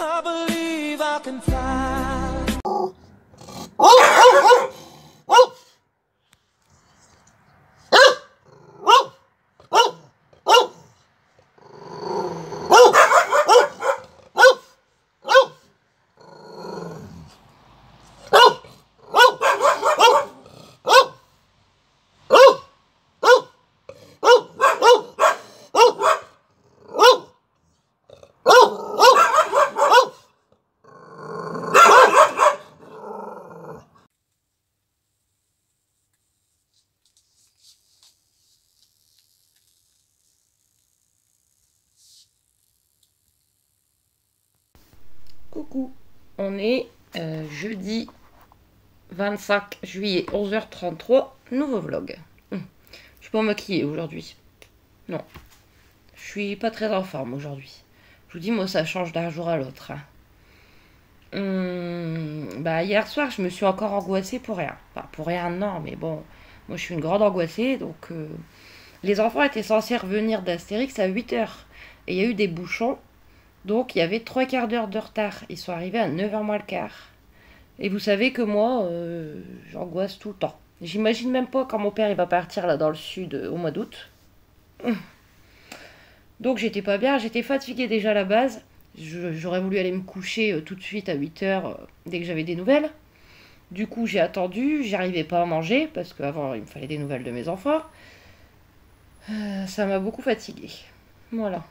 I believe I can fly. Coucou, on est jeudi 25 juillet 11h33, nouveau vlog. Je suis pas maquillée aujourd'hui. Non, je suis pas très en forme aujourd'hui. Je vous dis, moi ça change d'un jour à l'autre. Hier soir je me suis encore angoissée pour rien. Enfin pour rien non, mais bon, moi je suis une grande angoissée. Donc les enfants étaient censés revenir d'Astérix à 8h. Et il y a eu des bouchons. Donc il y avait 3/4 d'heure de retard. Ils sont arrivés à 9h moins le quart. Et vous savez que moi, j'angoisse tout le temps. J'imagine même pas quand mon père il va partir là dans le sud au mois d'août. Donc j'étais pas bien, j'étais fatiguée déjà à la base. J'aurais voulu aller me coucher tout de suite à 8h dès que j'avais des nouvelles. Du coup j'ai attendu, j'arrivais pas à manger parce qu'avant il me fallait des nouvelles de mes enfants. Ça m'a beaucoup fatiguée. Voilà.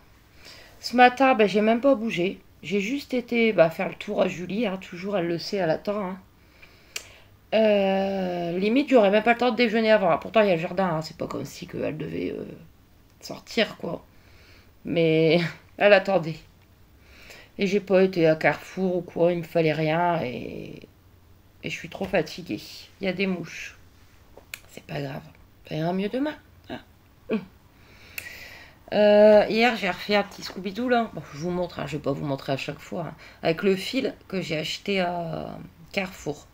Ce matin, j'ai même pas bougé. J'ai juste été faire le tour à Julie. Hein, toujours, elle le sait, elle attend. Hein. Limite, j'aurais même pas le temps de déjeuner avant. Pourtant, il y a le jardin. Hein, c'est pas comme si elle devait sortir, quoi. Mais elle attendait. Et j'ai pas été à Carrefour ou quoi. Il me fallait rien. Et je suis trop fatiguée. Il y a des mouches. C'est pas grave. Ça ira mieux demain. Hier j'ai refait un petit Scooby-Doo là. Bon, je vous montre, hein, je vais pas vous montrer à chaque fois. Hein, avec le fil que j'ai acheté à Carrefour.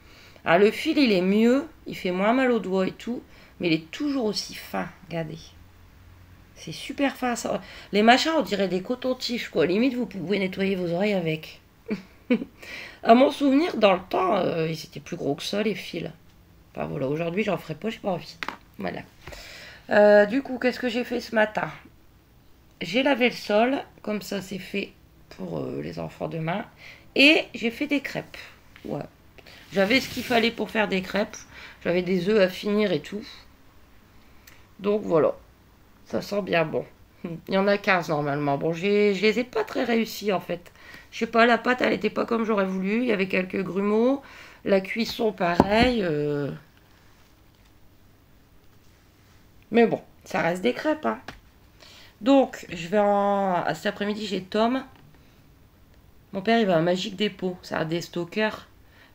Alors le fil il est mieux, il fait moins mal aux doigts et tout, mais il est toujours aussi fin. Regardez. C'est super fin. Ça. Les machins on dirait des cotons-tiges quoi. Limite vous pouvez nettoyer vos oreilles avec. À mon souvenir, dans le temps, ils étaient plus gros que ça les fils. Enfin voilà, aujourd'hui j'en ferai pas, j'ai pas envie. Voilà. Du coup, qu'est-ce que j'ai fait ce matin? J'ai lavé le sol, comme ça c'est fait pour les enfants demain. Et j'ai fait des crêpes. Ouais. J'avais ce qu'il fallait pour faire des crêpes. J'avais des œufs à finir et tout. Donc voilà. Ça sent bien bon. Il y en a 15 normalement. Bon, je les ai pas très réussis en fait. Je sais pas, la pâte elle était pas comme j'aurais voulu. Il y avait quelques grumeaux. La cuisson pareil. Mais bon, ça reste des crêpes hein. Donc, je vais cet après-midi, j'ai Tom. Mon père, il va à Magique Dépôt. Ça a des stockers.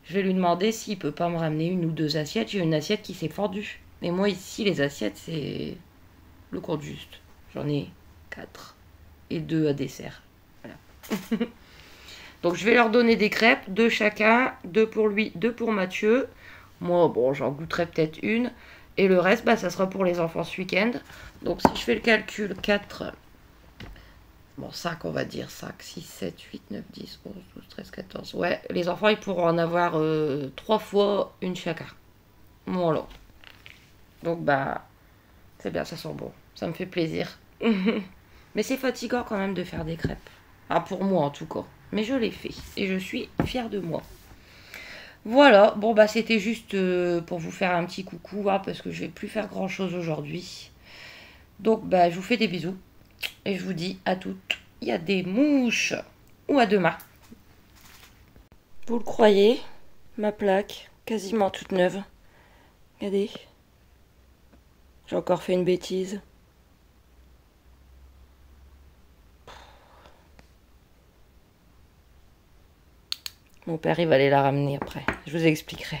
Je vais lui demander s'il peut pas me ramener une ou deux assiettes. J'ai une assiette qui s'est fendue. Mais moi, ici, les assiettes, c'est le compte juste. J'en ai 4. Et 2 à dessert. Voilà. Donc, je vais leur donner des crêpes. 2 chacun. 2 pour lui, 2 pour Mathieu. Moi, bon, j'en goûterai peut-être une. Et le reste, ça sera pour les enfants ce week-end. Donc, si je fais le calcul, 4, bon, 5, on va dire, 5, 6, 7, 8, 9, 10, 11, 12, 13, 14. Ouais, les enfants, ils pourront en avoir 3 fois une chacun. Voilà. Donc, c'est bien, ça sent bon. Ça me fait plaisir. Mais c'est fatigant quand même de faire des crêpes. Ah, pour moi, en tout cas. Mais je l'ai fait. Et je suis fière de moi. Voilà, bon c'était juste pour vous faire un petit coucou, hein, parce que je vais plus faire grand chose aujourd'hui. Donc je vous fais des bisous. Et je vous dis à toutes, il y a des mouches. Ou à demain. Vous le croyez, ma plaque, quasiment toute neuve. Regardez. J'ai encore fait une bêtise. Mon père, il va aller la ramener après. Je vous expliquerai.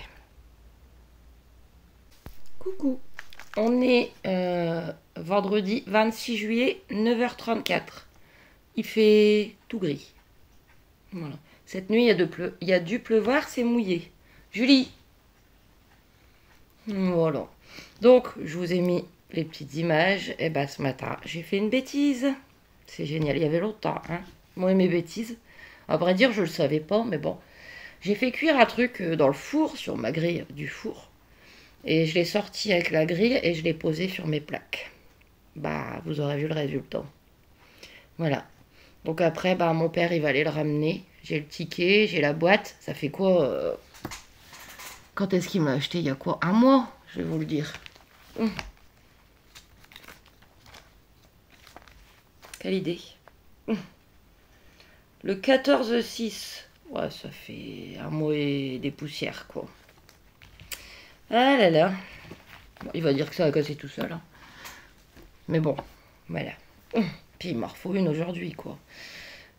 Coucou. On est vendredi 26 juillet, 9h34. Il fait tout gris. Voilà. Cette nuit, il y a dû pleuvoir, c'est mouillé. Julie. Voilà. Donc, je vous ai mis les petites images. Et ce matin, j'ai fait une bêtise. C'est génial. Il y avait longtemps, hein. Moi et mes bêtises. À vrai dire, je le savais pas, mais bon. J'ai fait cuire un truc dans le four, sur ma grille du four. Et je l'ai sorti avec la grille et je l'ai posé sur mes plaques. Bah, vous aurez vu le résultat. Voilà. Donc après, bah, mon père, il va aller le ramener. J'ai le ticket, j'ai la boîte. Ça fait quoi Quand est-ce qu'il m'a acheté? Il y a quoi? Un mois, je vais vous le dire. Quelle idée. Le 14-6. Ouais, ça fait un mois et des poussières, quoi. Ah là là. Bon, il va dire que ça a cassé tout seul. Hein. Mais bon, voilà. Puis il m'en refaut une aujourd'hui, quoi.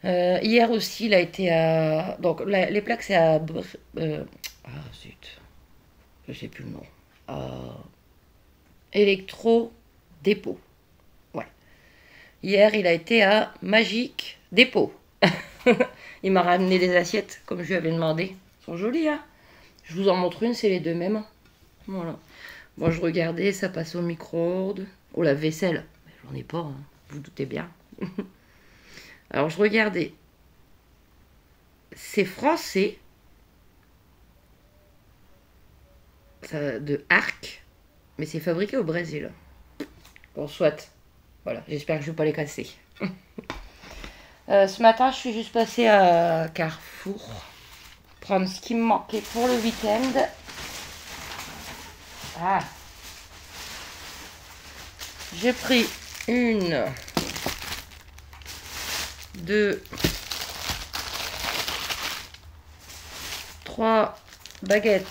Hier aussi, il a été à... Donc, les plaques, c'est à... Ah, zut. Je sais plus le nom. Électro Dépôt. Ouais. Hier, il a été à Magique Dépôt. Il m'a ramené des assiettes, comme je lui avais demandé. Elles sont jolies, hein. Je vous en montre une, c'est les deux mêmes. Voilà. Moi, je regardais, ça passe au micro-ondes. Au lave-vaisselle. J'en ai pas, hein. Vous doutez bien. Alors, je regardais. C'est français. Ça, de Arc. Mais c'est fabriqué au Brésil. Bon, soit. Voilà, j'espère que je ne vais pas les casser. Ce matin, je suis juste passée à Carrefour. Prendre ce qui me manquait pour le week-end. Ah. J'ai pris une, deux, trois baguettes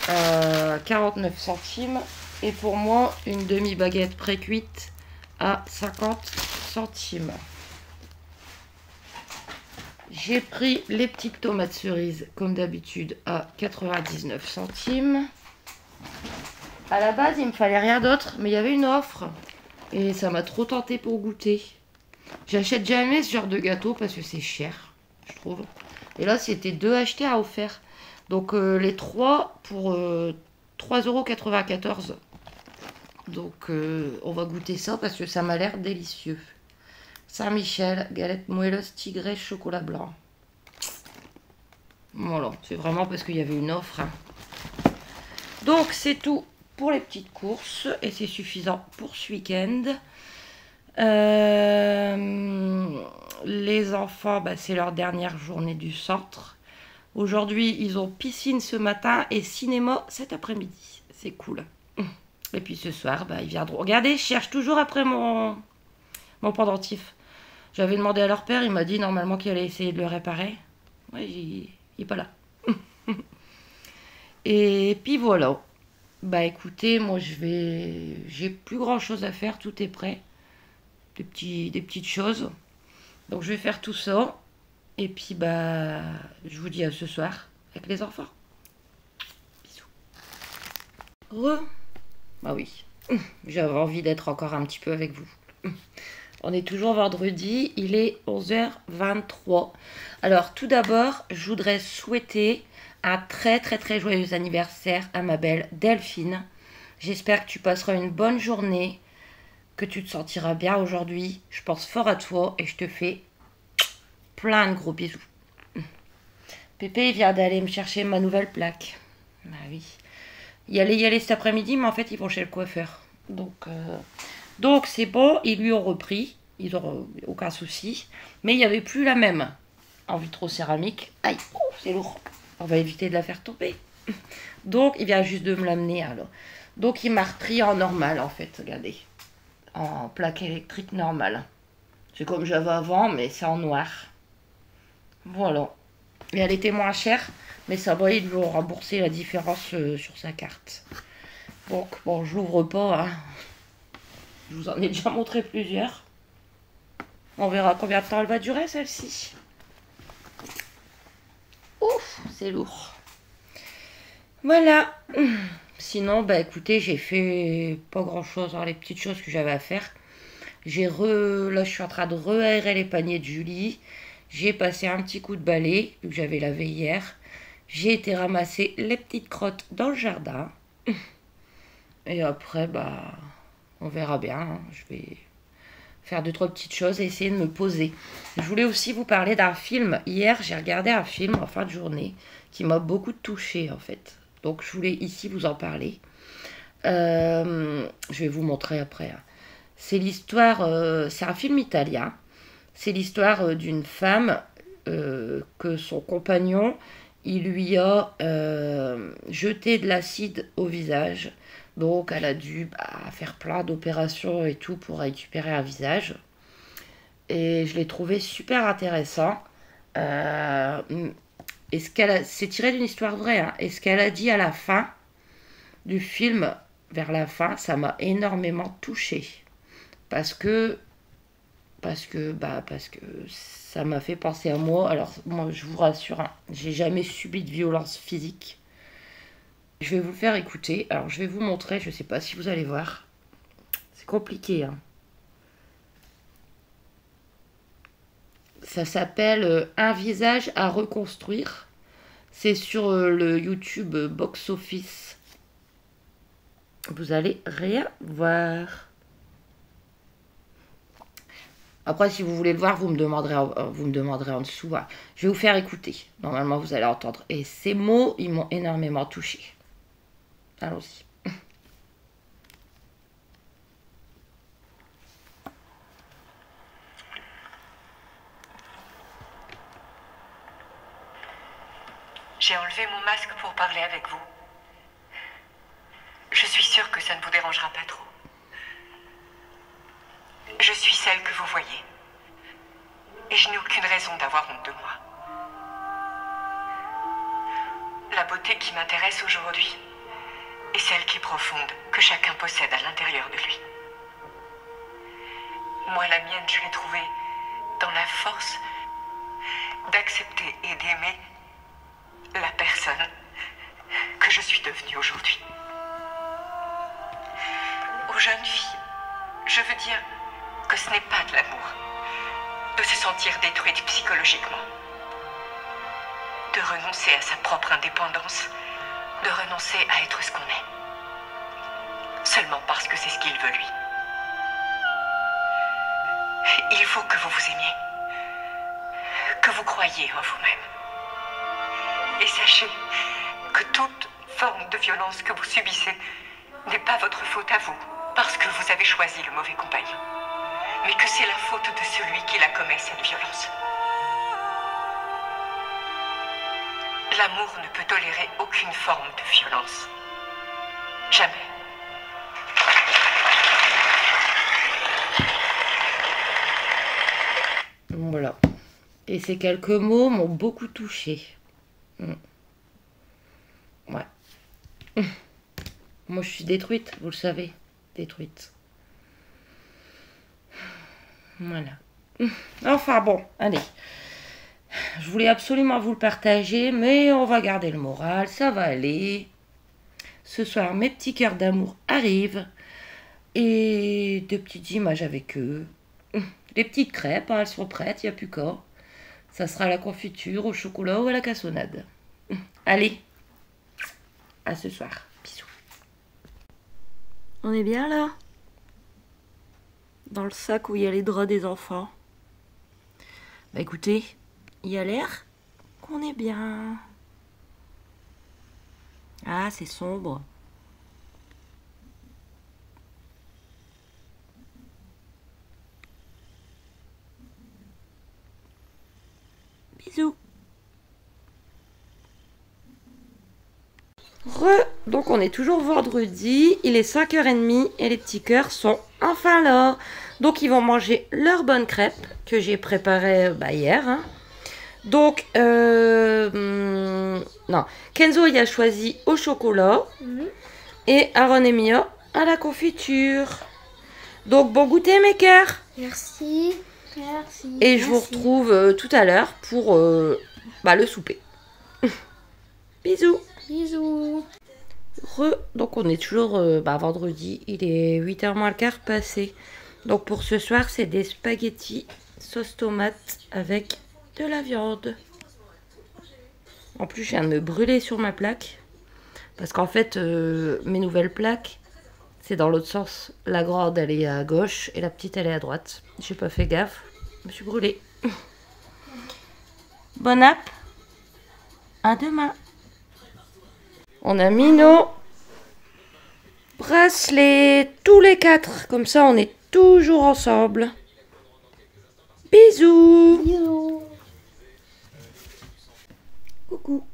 à 49 centimes. Et pour moi, une demi-baguette pré-cuite à 50 centimes. J'ai pris les petites tomates cerises, comme d'habitude, à 99 centimes. À la base, il me fallait rien d'autre, mais il y avait une offre. Et ça m'a trop tenté pour goûter. J'achète jamais ce genre de gâteau parce que c'est cher, je trouve. Et là, c'était 2 achetés à offert. Donc, les 3 pour 3,94 €. Donc, on va goûter ça parce que ça m'a l'air délicieux. Saint-Michel, galette moelleuse tigrée, chocolat blanc. Voilà, c'est vraiment parce qu'il y avait une offre. Hein. Donc, c'est tout pour les petites courses et c'est suffisant pour ce week-end. Les enfants, bah, c'est leur dernière journée du centre. Aujourd'hui, ils ont piscine ce matin et cinéma cet après-midi. C'est cool. Et puis ce soir, bah, ils viendront. Regardez, je cherche toujours après mon pendentif. J'avais demandé à leur père, il m'a dit normalement qu'il allait essayer de le réparer. Ouais, il n'est pas là. Et puis voilà. Bah écoutez, moi j'ai plus grand chose à faire, tout est prêt. Des petites choses. Donc je vais faire tout ça. Et puis bah je vous dis à ce soir avec les enfants. Bisous. Bah oui. J'avais envie d'être encore un petit peu avec vous. On est toujours vendredi, il est 11h23. Alors tout d'abord, je voudrais souhaiter un très très très joyeux anniversaire à ma belle Delphine. J'espère que tu passeras une bonne journée, que tu te sentiras bien aujourd'hui. Je pense fort à toi et je te fais plein de gros bisous. Pépé vient d'aller me chercher ma nouvelle plaque. Bah oui. Il allait y aller cet après-midi, mais en fait ils vont chez le coiffeur. Donc c'est bon, ils lui ont repris, ils n'auront aucun souci. Mais il n'y avait plus la même en vitrocéramique. Aïe, c'est lourd. On va éviter de la faire tomber. Donc il vient juste de me l'amener alors. Donc il m'a repris en normal en fait, regardez. En plaque électrique normale. C'est comme j'avais avant, mais c'est en noir. Voilà. Et elle était moins chère, mais ça va, ils lui ont remboursé la différence sur sa carte. Donc bon, je l'ouvre pas, hein. Je vous en ai déjà montré plusieurs. On verra combien de temps elle va durer, celle-ci. Ouf, c'est lourd. Voilà. Sinon, bah écoutez, j'ai fait pas grand-chose, hein, les petites choses que j'avais à faire. Là, je suis en train de re-aérer les paniers de Julie. J'ai passé un petit coup de balai, vu que j'avais lavé hier. J'ai été ramasser les petites crottes dans le jardin. Et après, bah, on verra bien. Hein. Je vais faire 2-3 petites choses et essayer de me poser. Je voulais aussi vous parler d'un film. Hier, j'ai regardé un film en fin de journée qui m'a beaucoup touchée en fait. Donc je voulais ici vous en parler. Je vais vous montrer après. C'est l'histoire, c'est un film italien. C'est l'histoire d'une femme que son compagnon, il lui a jeté de l'acide au visage. Donc elle a dû faire plein d'opérations et tout pour récupérer un visage. Et je l'ai trouvé super intéressant. C'est tiré d'une histoire vraie. Hein. Et ce qu'elle a dit à la fin du film, vers la fin, ça m'a énormément touchée. Parce que ça m'a fait penser à moi. Alors, moi, je vous rassure, hein, j'ai jamais subi de violence physique. Je vais vous le faire écouter. Alors, je vais vous montrer. Je sais pas si vous allez voir. C'est compliqué. Hein. Ça s'appelle Un visage à reconstruire. C'est sur le YouTube Box Office. Vous allez rien voir. Après, si vous voulez le voir, vous me demanderez en dessous. Voilà. Je vais vous faire écouter. Normalement, vous allez entendre. Et ces mots, ils m'ont énormément touchée. Allons-y. J'ai enlevé mon masque pour parler avec vous. Je suis sûre que ça ne vous dérangera pas trop. Je suis celle que vous voyez. Et je n'ai aucune raison d'avoir honte de moi. La beauté qui m'intéresse aujourd'hui est celle qui est profonde, que chacun possède à l'intérieur de lui. Moi, la mienne, je l'ai trouvée dans la force d'accepter et d'aimer la personne que je suis devenue aujourd'hui. Aux jeunes filles, je veux dire que ce n'est pas de l'amour, de se sentir détruite psychologiquement, de renoncer à sa propre indépendance, de renoncer à être ce qu'on est, seulement parce que c'est ce qu'il veut lui. Il faut que vous vous aimiez, que vous croyiez en vous-même. Et sachez que toute forme de violence que vous subissez n'est pas votre faute à vous, parce que vous avez choisi le mauvais compagnon, mais que c'est la faute de celui qui la commet, cette violence. L'amour ne peut tolérer aucune forme de violence. Jamais. Voilà. Et ces quelques mots m'ont beaucoup touchée. Ouais. Moi, je suis détruite, vous le savez. Détruite. Voilà. Enfin bon, allez. Je voulais absolument vous le partager, mais on va garder le moral, ça va aller. Ce soir, mes petits cœurs d'amour arrivent. Et de petites images avec eux. Les petites crêpes, hein, elles sont prêtes, il n'y a plus qu'à. Ça sera à la confiture, au chocolat ou à la cassonade. Allez, à ce soir. Bisous. On est bien là? Dans le sac où il y a les draps des enfants. Bah écoutez, il y a l'air qu'on est bien. Ah, c'est sombre. Bisous. Donc on est toujours vendredi, il est 5h30 et les petits cœurs sont enfin là. Donc ils vont manger leur bonne crêpe que j'ai préparée hier. Hein. Donc, non, Kenzo il a choisi au chocolat et Aaron et Mia à la confiture. Donc bon goûter mes cœurs. Merci. Merci. Et je vous retrouve tout à l'heure pour le souper. Bisous. Bisous. Donc on est toujours vendredi, il est 8h moins le quart passé. Donc pour ce soir c'est des spaghettis sauce tomate avec de la viande. En plus je viens de me brûler sur ma plaque. Parce qu'en fait mes nouvelles plaques, C'est dans l'autre sens. La grande, elle est à gauche et la petite, elle est à droite. J'ai pas fait gaffe. Je me suis brûlée. Bon app. À demain. On a mis nos bracelets tous les 4. Comme ça, on est toujours ensemble. Bisous. Bisous. Coucou.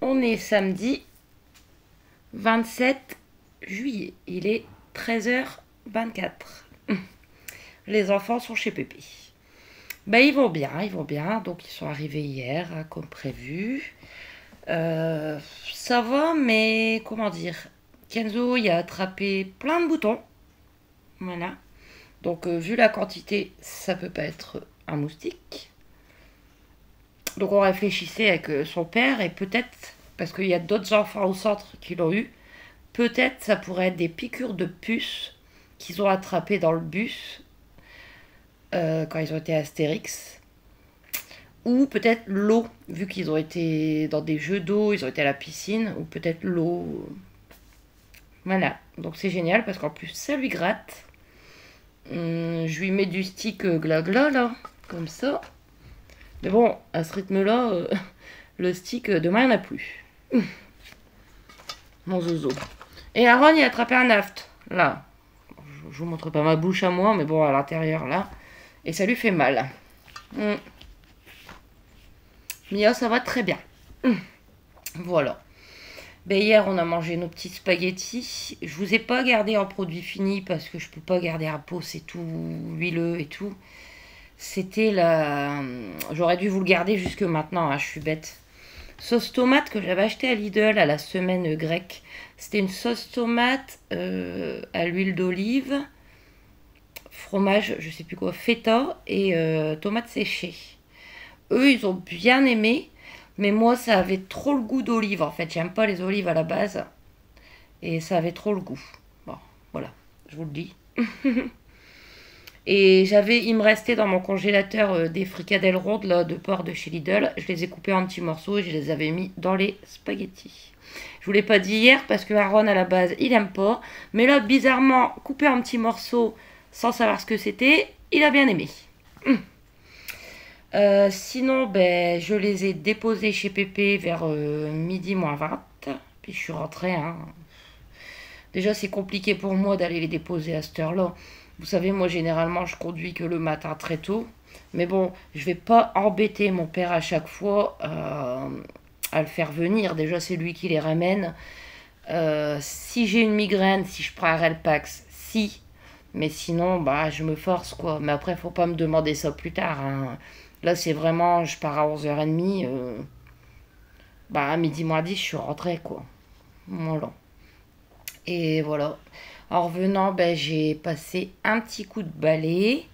On est samedi 27 juillet. Il est 13h24. Les enfants sont chez Pépé. Ben, ils vont bien, ils vont bien. Donc, ils sont arrivés hier, hein, comme prévu. Ça va, mais comment dire, Kenzo, il a attrapé plein de boutons. Voilà. Donc, vu la quantité, ça peut pas être un moustique. Donc, on réfléchissait avec son père et peut-être, parce qu'il y a d'autres enfants au centre qui l'ont eu, peut-être ça pourrait être des piqûres de puces qu'ils ont attrapées dans le bus quand ils ont été à Astérix. Ou peut-être l'eau, vu qu'ils ont été dans des jeux d'eau, ils ont été à la piscine, ou peut-être l'eau. Voilà, donc c'est génial parce qu'en plus ça lui gratte. Je lui mets du stick gla-gla là, comme ça. Mais bon, à ce rythme-là, le stick, demain il n'y en a plus. Mon zozo. Et Aaron, il a attrapé un aft, là. Je vous montre pas ma bouche à moi, mais bon, à l'intérieur, là. Et ça lui fait mal. Mia, ça va très bien. Voilà. Ben, hier, on a mangé nos petits spaghettis. Je vous ai pas gardé en produit fini parce que je peux pas garder à peau, c'est tout huileux et tout. C'était la... J'aurais dû vous le garder jusque maintenant, hein, je suis bête. Sauce tomate que j'avais acheté à Lidl à la semaine grecque. C'était une sauce tomate à l'huile d'olive, fromage, je sais plus quoi, feta et tomates séchées. Eux, ils ont bien aimé, mais moi, ça avait trop le goût d'olive, en fait. J'aime pas les olives à la base. Et ça avait trop le goût. Bon, voilà, je vous le dis. Et il me restait dans mon congélateur des fricadelles rondes là, de porc de chez Lidl. Je les ai coupées en petits morceaux et je les avais mis dans les spaghettis. Je vous l'ai pas dit hier parce que Aaron, à la base, il aime pas. Mais là, bizarrement, coupé en petits morceaux sans savoir ce que c'était, il a bien aimé. Sinon, ben, je les ai déposés chez Pépé vers midi moins 20. Puis je suis rentrée. Hein. Déjà, c'est compliqué pour moi d'aller les déposer à cette heure-là. Vous savez, moi, généralement, je conduis que le matin très tôt. Mais bon, je vais pas embêter mon père à chaque fois à le faire venir. Déjà, c'est lui qui les ramène. Si j'ai une migraine, si je prends un Relpax, si. Mais sinon, bah, je me force, quoi. Mais après, faut pas me demander ça plus tard. Hein. Là, c'est vraiment, je pars à 11h30. Bah, à midi moins 10, je suis rentrée, quoi. Voilà. Et voilà. En revenant, ben, j'ai passé un petit coup de balai.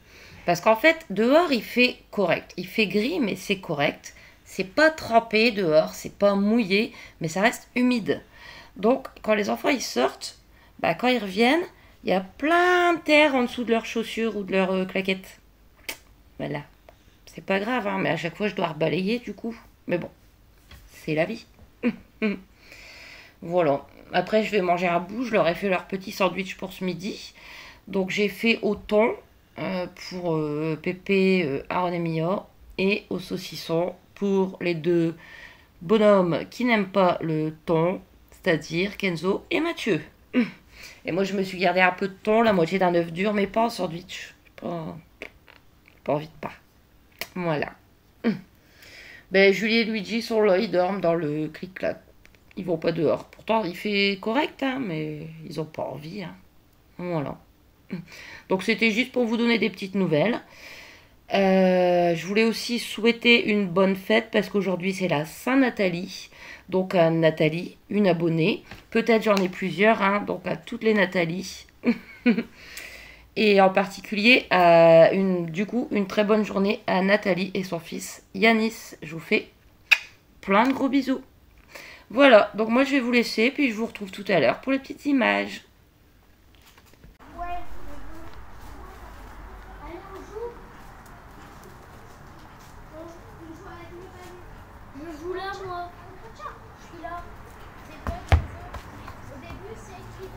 Parce qu'en fait, dehors, il fait correct. Il fait gris, mais c'est correct. C'est pas trempé dehors, c'est pas mouillé, mais ça reste humide. Donc, quand les enfants ils sortent, ben, quand ils reviennent, il y a plein de terre en dessous de leurs chaussures ou de leurs claquettes. Voilà. C'est pas grave, hein, mais à chaque fois, je dois rebalayer du coup. Mais bon, c'est la vie. Voilà. Après, je vais manger un bout. Je leur ai fait leur petit sandwich pour ce midi. Donc, j'ai fait au thon pour Pépé, Aaron et Mia. Et au saucisson pour les deux bonhommes qui n'aiment pas le thon, c'est-à-dire Kenzo et Mathieu. Et moi, je me suis gardé un peu de thon, la moitié d'un œuf dur, mais pas en sandwich. Pas envie de pas. Voilà. Ben, Julie et Luigi sont là, ils dorment dans le clic-clac. Ils vont pas dehors. Pourtant, il fait correct, hein, mais ils ont pas envie. Hein. Voilà. Donc, c'était juste pour vous donner des petites nouvelles. Je voulais aussi souhaiter une bonne fête parce qu'aujourd'hui, c'est la Saint-Nathalie. Donc, à Nathalie, une abonnée. Peut-être j'en ai plusieurs, hein, donc à toutes les Nathalie. Et en particulier, du coup, une très bonne journée à Nathalie et son fils Yanis. Je vous fais plein de gros bisous. Voilà, donc moi je vais vous laisser, puis je vous retrouve tout à l'heure pour les petites images. Je joue là, moi. Je suis là. C'est pas au début, c'est qui?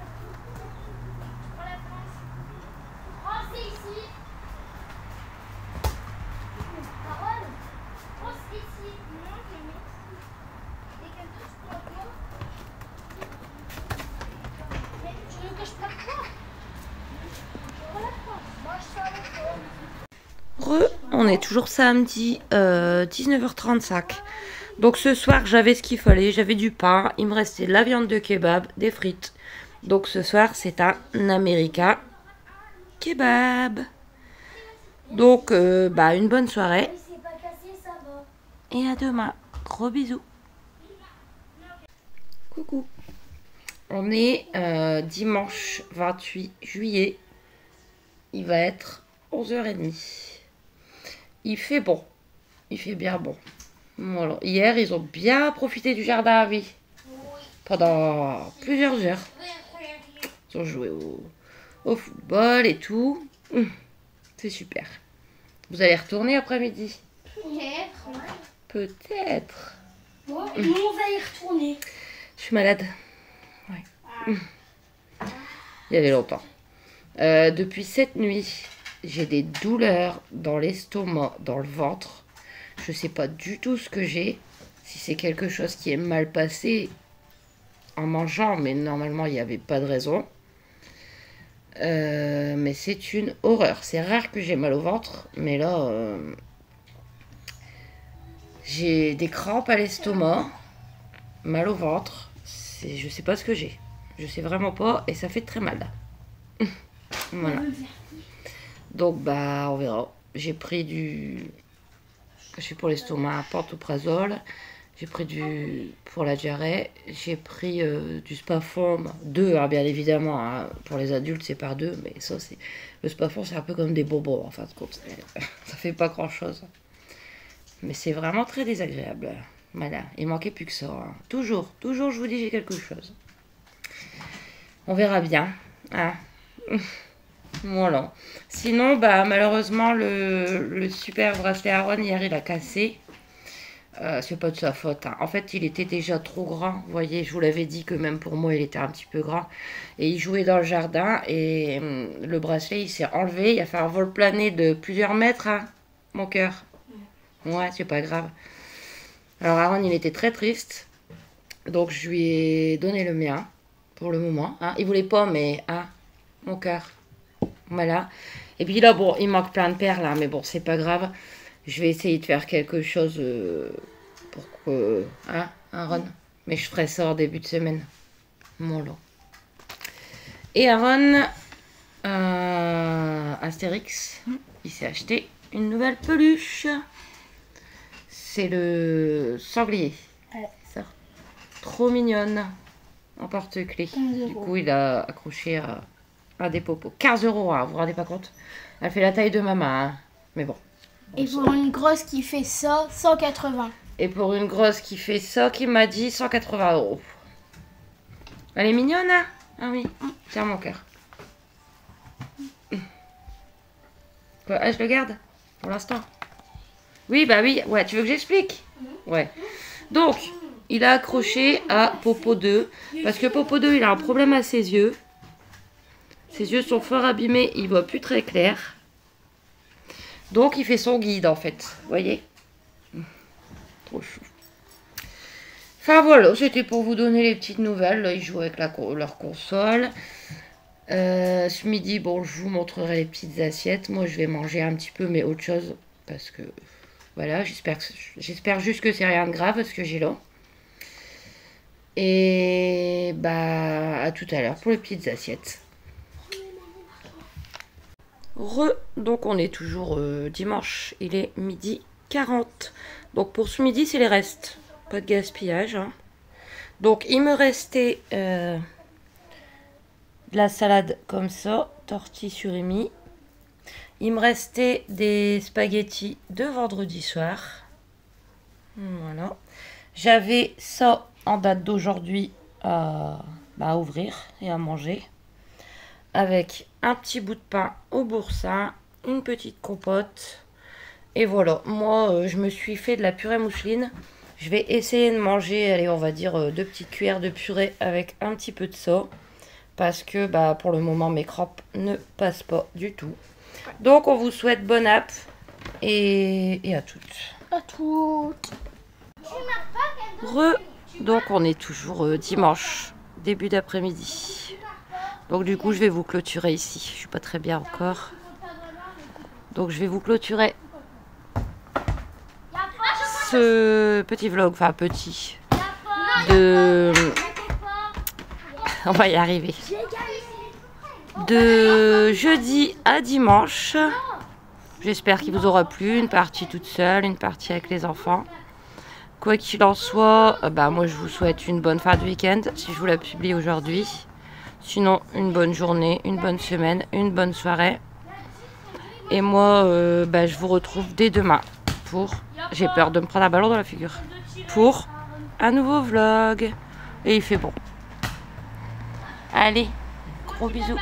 Oh, c'est ici. Parole. Oh, c'est ici. Non, j'ai mis ici. Et quelqu'un, tu prends quoi? Mais tu veux que je prenne quoi? Voilà quoi. Moi, je sors le quoi. On est toujours samedi 19h35. Donc ce soir j'avais ce qu'il fallait, j'avais du pain, il me restait de la viande de kebab, des frites. Donc ce soir c'est un America kebab. Donc une bonne soirée C'est pas cassé, ça va. et à demain. Gros bisous. Coucou. On est dimanche 28 juillet. Il va être 11h30. Il fait bon. Il fait bien bon. Voilà. Hier, ils ont bien profité du jardin à vie. Pendant plusieurs heures. Ils ont joué au football et tout. C'est super. Vous allez retourner après-midi? Peut-être. Nous, on va y retourner. Je suis malade. Ouais. Il y avait longtemps. Depuis cette nuit, j'ai des douleurs dans l'estomac, dans le ventre. Je sais pas du tout ce que j'ai. Si c'est quelque chose qui est mal passé en mangeant, mais normalement il n'y avait pas de raison. Mais c'est une horreur. C'est rare que j'ai mal au ventre, mais là, j'ai des crampes à l'estomac, mal au ventre. Je sais pas ce que j'ai. Je sais vraiment pas et ça fait très mal. Voilà. Donc on verra. J'ai pris du... Je suis pour l'estomac, pantoprazole. J'ai pris pour la diarrhée. J'ai pris du Spafond 2, hein, bien évidemment. Hein. Pour les adultes, c'est par 2. Mais ça, c'est... Le Spafond, c'est un peu comme des bonbons, en fin de compte. Ça fait pas grand-chose. Mais c'est vraiment très désagréable. Voilà. Il manquait plus que ça. Hein. Toujours, je vous dis, j'ai quelque chose. On verra bien. Hein. Voilà. Sinon, malheureusement, le super bracelet Aaron, hier, il a cassé. C'est pas de sa faute. Hein. En fait, il était déjà trop grand. Vous voyez, je vous l'avais dit que même pour moi, il était un petit peu grand. Et il jouait dans le jardin. Et le bracelet, il s'est enlevé. Il a fait un vol plané de plusieurs mètres, hein, mon cœur. Ouais, c'est pas grave. Alors, Aaron, il était très triste. Donc, je lui ai donné le mien. Pour le moment. Hein. Il voulait pas, mais... Hein, mon cœur. Voilà. Et puis là, bon, il manque plein de perles, là, mais bon, c'est pas grave. Je vais essayer de faire quelque chose pour que... Hein, Aaron? Mais je ferai ça en début de semaine. Voilà. Et Aaron, Astérix, il s'est acheté une nouvelle peluche. C'est le sanglier. Ouais. Ça. Trop mignonne. En porte-clés. Du coup, il a accroché à des popos. 15 €, hein, vous vous rendez pas compte? Elle fait la taille de ma main. Hein. Mais bon. Et pour une grosse qui fait ça, 180. Et pour une grosse qui fait ça, qui m'a dit 180 €. Elle est mignonne, hein? Ah oui. Tiens, mon cœur. Quoi? Ah, je le garde? Pour l'instant. Oui, oui. Ouais, tu veux que j'explique? Ouais. Donc, il a accroché à Popo 2. Parce que Popo 2, il a un problème à ses yeux. Ses yeux sont fort abîmés. Il voit plus très clair. Donc, il fait son guide, en fait. Vous voyez? Trop chou. Enfin, voilà. C'était pour vous donner les petites nouvelles. Là, ils jouent avec leur console. Ce midi, bon, je vous montrerai les petites assiettes. Moi, je vais manger un petit peu, mais autre chose. Parce que, voilà, j'espère juste que c'est rien de grave, parce que j'ai l'eau. Et à tout à l'heure pour les petites assiettes. Donc on est toujours dimanche, il est 12h40. Donc pour ce midi, c'est les restes, pas de gaspillage. Hein. Donc il me restait de la salade comme ça, tortilla surimi. Il me restait des spaghettis de vendredi soir. Voilà. J'avais ça en date d'aujourd'hui à ouvrir et à manger. Avec un petit bout de pain au boursin, une petite compote. Et voilà, moi je me suis fait de la purée mousseline. Je vais essayer de manger, allez, on va dire 2 petites cuillères de purée avec un petit peu de ça. Parce que bah, pour le moment, mes crampes ne passent pas du tout. Donc, on vous souhaite bonne app et à toutes. À toutes. Donc, on est toujours dimanche, début d'après-midi. Donc, du coup, je vais vous clôturer ici. Je suis pas très bien encore. Donc, je vais vous clôturer ce petit vlog, enfin petit, de... On va y arriver. De jeudi à dimanche. J'espère qu'il vous aura plu. Une partie toute seule, une partie avec les enfants. Quoi qu'il en soit, bah moi je vous souhaite une bonne fin de week-end si je vous la publie aujourd'hui. Sinon, une bonne journée, une bonne semaine, une bonne soirée. Et moi, bah, je vous retrouve dès demain pour... J'ai peur de me prendre un ballon dans la figure. Pour un nouveau vlog. Et il fait bon. Allez, gros bisous.